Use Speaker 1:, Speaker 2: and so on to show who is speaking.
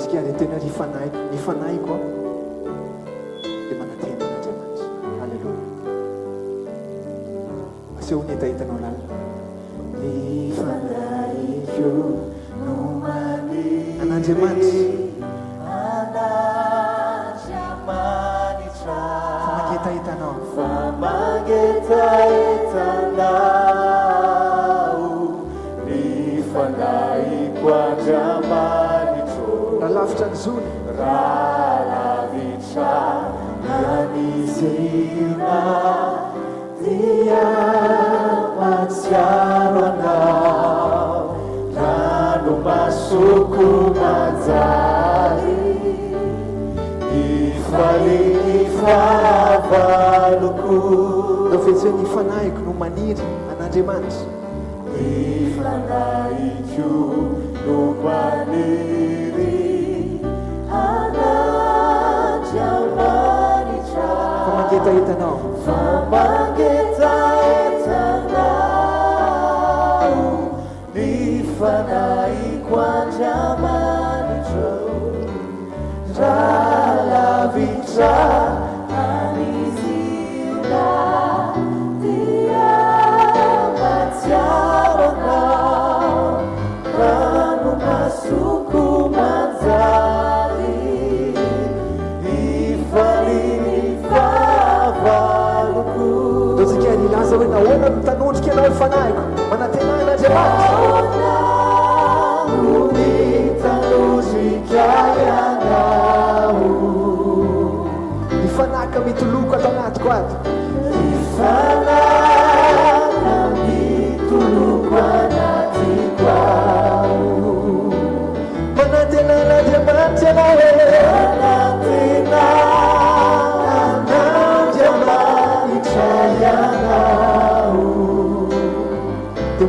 Speaker 1: Antsika dia tena ny fanahyko dia manantena an'Andriamanitra. Halleluja. Aseho ny etahitanao lalina. Ny fanahyko no maniry an'Andriamanitra. Famangetahitanao.
Speaker 2: Ny fanahyko Andriamanitra.
Speaker 1: Rahalavitra ny zony.
Speaker 2: Rahalavitra anizina dia matsiaro anao. Ranomasoko manjary ifaliny fahavaloko.
Speaker 1: Dao fetsy ny fanahiko no maniry an'Andriamanitra.
Speaker 2: Ny fanahyko no maniry an'Andriamanitra.
Speaker 1: Famangetahitanao.
Speaker 2: Famangetahitanao. Ny fanahyko Andriamanitra. Rahalavitra anizina dia matsiaro anao. Ranomasoko manjary ifaliny fahavaloko.
Speaker 1: Taontsika nilaza hoe nahoana no tanondrika anao ny fanahiko manantena an'Andriamanitra.
Speaker 2: No mitanondrika ianao.
Speaker 1: Ny fanahika mitoloko ato anatiko ato.